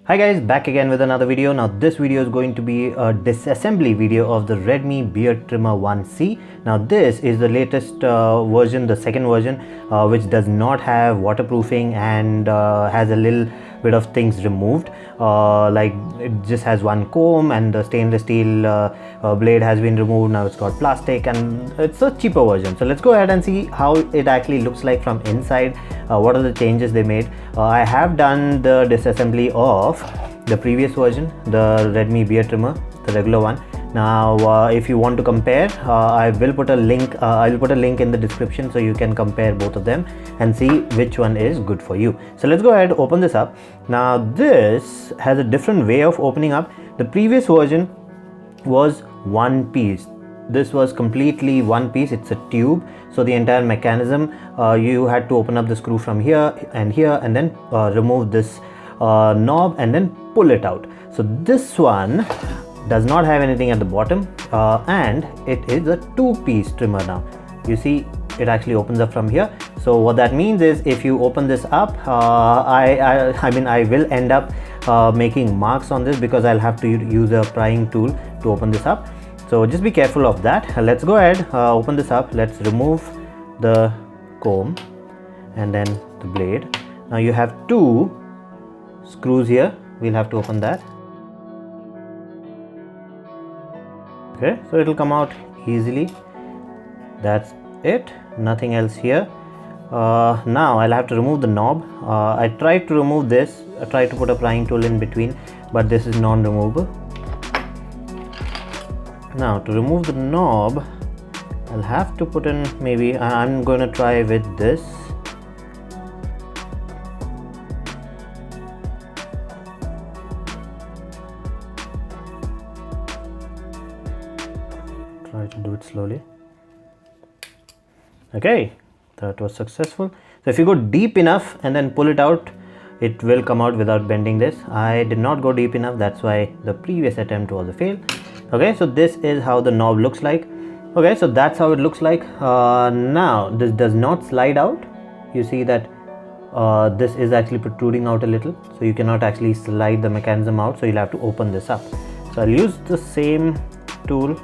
Hi guys, back again with another video. Now this video is going to be a disassembly video of the Redmi Beard Trimmer 1C. Now this is the latest version, the second version, which does not have waterproofing and has a little bit of things removed. Like it just has one comb and the stainless steel blade has been removed. Now it's got plastic and it's a cheaper version. So let's go ahead and see how it actually looks like from inside. What are the changes they made. I have done the disassembly of the previous version, the Redmi Beard Trimmer, the regular one. Now if you want to compare, I will put a link in the description so you can compare both of them and see which one is good for you. So let's go ahead, open this up. Now this has a different way of opening up. The previous version was one piece. This was completely one piece. It's a tube, so the entire mechanism, you had to open up the screw from here and then remove this knob and then pull it out. So this one does not have anything at the bottom, and it is a two-piece trimmer. Now you see it actually opens up from here. So what that means is if you open this up, I will end up making marks on this because I'll have to use a prying tool to open this up. So just be careful of that. Let's go ahead, open this up. Let's remove the comb and then the blade. Now you have two screws here. We'll have to open that. Okay, so it'll come out easily. That's it, nothing else here. Now I'll have to remove the knob. I tried to remove this. I tried to put a prying tool in between, but this is non-removable. Now to remove the knob, I'll have to put in, maybe I'm going to try with this. Try to do it slowly. Okay, that was successful. So if you go deep enough and then pull it out, it will come out without bending this. I did not go deep enough, that's why the previous attempt was a fail. Okay, so this is how the knob looks like. Okay, so that's how it looks like. Now this does not slide out. You see that this is actually protruding out a little, so you cannot actually slide the mechanism out, so you'll have to open this up. So I'll use the same tool.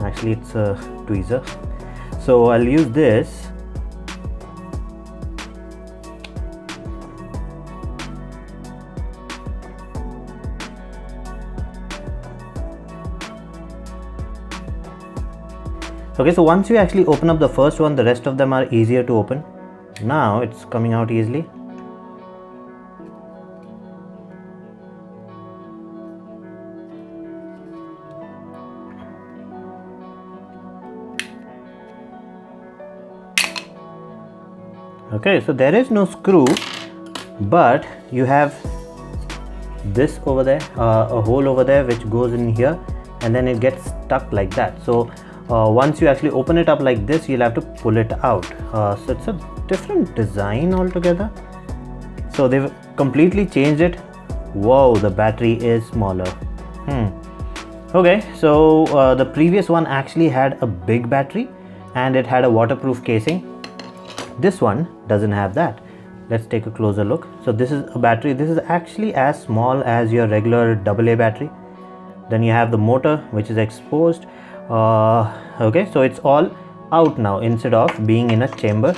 Actually it's a tweezer, so I'll use this. Okay, so once you actually open up the first one, the rest of them are easier to open. Now it's coming out easily. Okay, so there is no screw, but you have this over there, a hole over there which goes in here, and then it gets stuck like that. So once you actually open it up like this, you'll have to pull it out. So it's a different design altogether. So they've completely changed it. Whoa, the battery is smaller. Okay, so the previous one actually had a big battery and it had a waterproof casing. This one doesn't have that. Let's take a closer look. So this is a battery. This is actually as small as your regular AA battery. Then you have the motor which is exposed. Okay, so it's all out now instead of being in a chamber,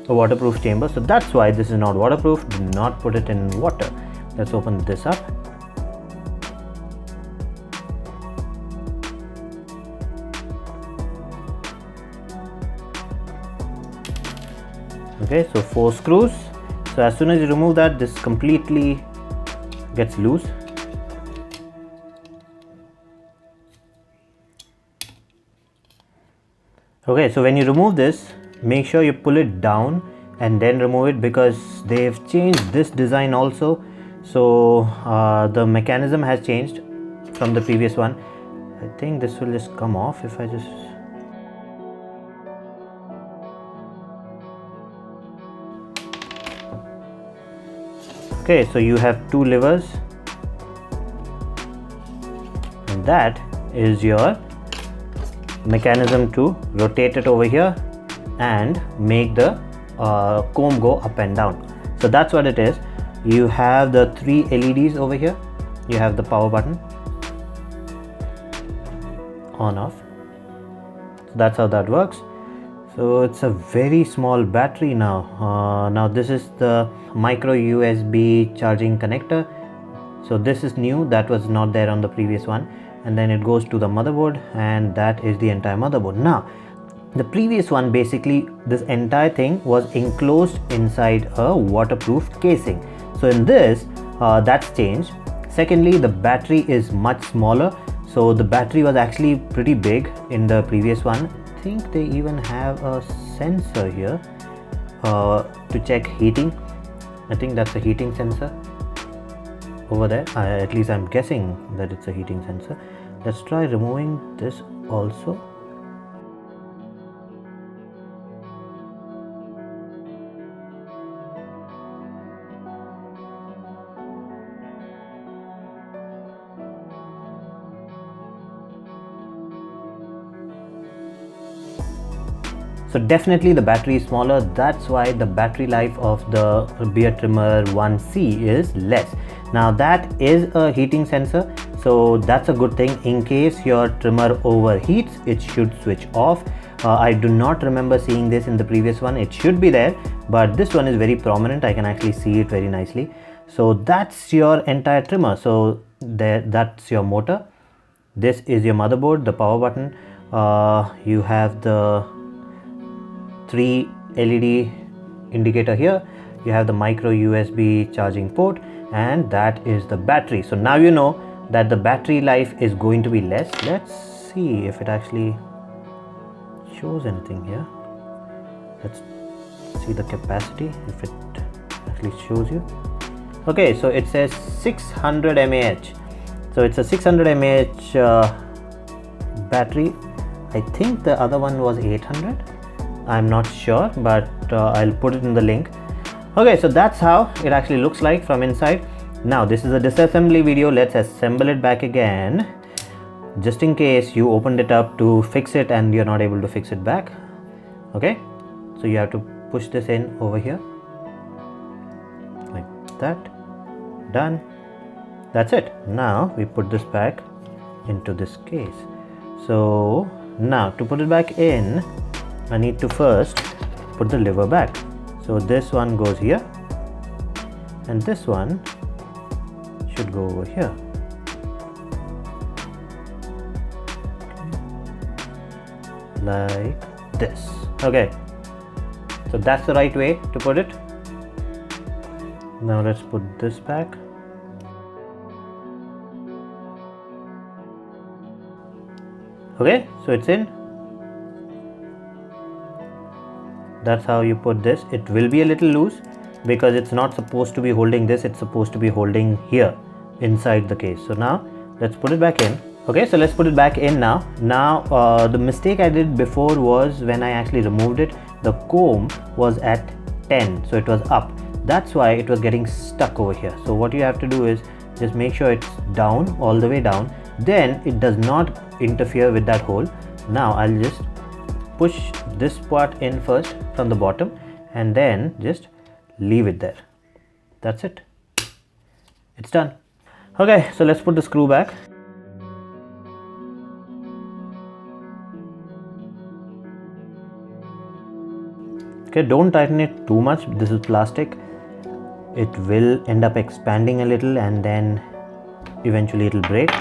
a waterproof chamber. So that's why this is not waterproof. Do not put it in water. Let's open this up. Okay, so 4 screws. So as soon as you remove that, this completely gets loose. Okay, so when you remove this, make sure you pull it down and then remove it because they've changed this design also. So the mechanism has changed from the previous one. I think this will just come off if I just... Okay, so you have 2 levers and that is your mechanism to rotate it over here and make the comb go up and down. So that's what it is. you have the 3 LEDs over here. You have the power button, on off. So that's how that works. So it's a very small battery now. Now this is the micro USB charging connector. So this is new, that was not there on the previous one. And then it goes to the motherboard, and that is the entire motherboard. Now the previous one, basically this entire thing was enclosed inside a waterproof casing. So in this, that's changed. Secondly, the battery is much smaller. So the battery was actually pretty big in the previous one. I think they even have a sensor here to check heating. I think that's a heating sensor over there. At least I'm guessing that it's a heating sensor. Let's try removing this also. So definitely the battery is smaller, that's why the battery life of the beard trimmer 1C is less. Now that is a heating sensor, so that's a good thing. In case your trimmer overheats, it should switch off. I do not remember seeing this in the previous one. It should be there, but this one is very prominent. I can actually see it very nicely. So that's your entire trimmer. So that's your motor. This is your motherboard, the power button. You have the 3 LED indicator here. You have the micro USB charging port, and that is the battery. So now you know that the battery life is going to be less. Let's see if it actually shows anything here. Let's see the capacity, if it actually shows you. Okay, so it says 600 mAh. So it's a 600 mAh battery. I think the other one was 800. I'm not sure, but I'll put it in the link. Okay, so that's how it actually looks like from inside. Now this is a disassembly video. Let's assemble it back again, just in case you opened it up to fix it and you're not able to fix it back. Okay, so you have to push this in over here like that. Done. That's it. Now we put this back into this case. So now to put it back in, I need to first put the lever back. So this one goes here, and this one should go over here. Like this. Okay, so that's the right way to put it. Now let's put this back. Okay, so it's in. That's how you put this. It will be a little loose because it's not supposed to be holding this, it's supposed to be holding here inside the case. So now let's put it back in. Okay, so let's put it back in now. Now the mistake I did before was when I actually removed it, the comb was at 10, so it was up. That's why it was getting stuck over here. So what you have to do is just make sure it's down, all the way down, then it does not interfere with that hole. Now I'll just push this part in first from the bottom and then just leave it there. That's it. It's done. Okay, so let's put the screw back. Okay, don't tighten it too much. This is plastic. It will end up expanding a little and then eventually it will break.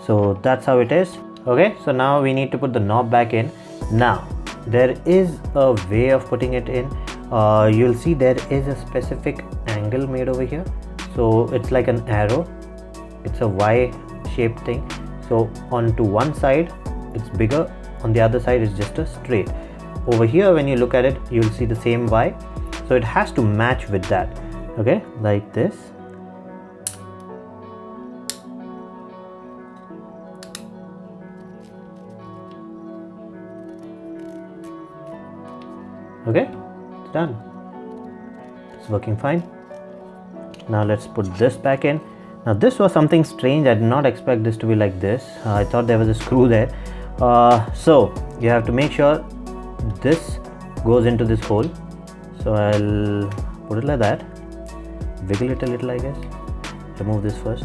So that's how it is. Okay, so now we need to put the knob back in. Now there is a way of putting it in. You'll see there is a specific angle made over here. So it's like an arrow. It's a Y shaped thing. So onto one side it's bigger, on the other side it's just a straight. Over here when you look at it, you'll see the same Y. So it has to match with that. Okay, like this. Okay, it's done. It's working fine. Now let's put this back in. Now this was something strange. I did not expect this to be like this. I thought there was a screw there. So you have to make sure this goes into this hole. So I'll put it like that. wiggle it a little, I guess. Remove this first.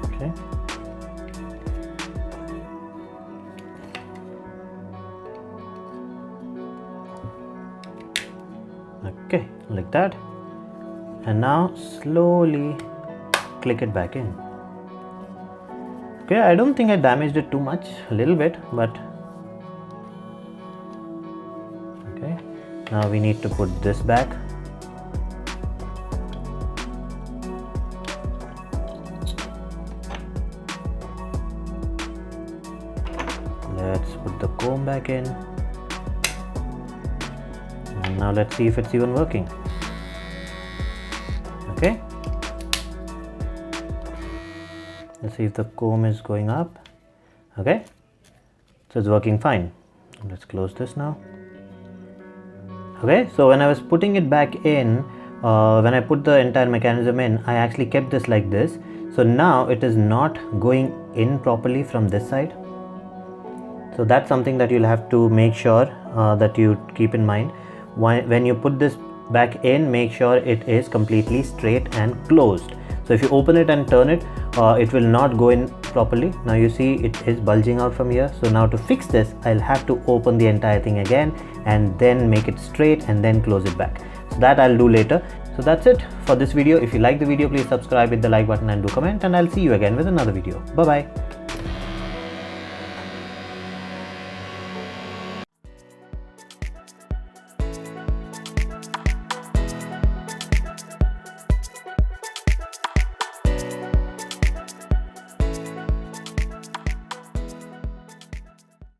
Okay. Okay, like that. And now slowly click it back in. Okay, I don't think I damaged it too much, a little bit, but okay. Now we need to put this back. Let's put the comb back in. And now let's see if it's even working. Okay. Let's see if the comb is going up. Okay, so it's working fine. Let's close this now. Okay, so when I was putting it back in, when I put the entire mechanism in, I actually kept this like this. So now it is not going in properly from this side. So that's something that you'll have to make sure that you keep in mind. When you put this back in, make sure it is completely straight and closed. So if you open it and turn it, it will not go in properly. Now you see it is bulging out from here. So now to fix this, I'll have to open the entire thing again and then make it straight and then close it back. So that I'll do later. So that's it for this video. If you like the video, please subscribe, hit the like button and do comment, and I'll see you again with another video. Bye bye.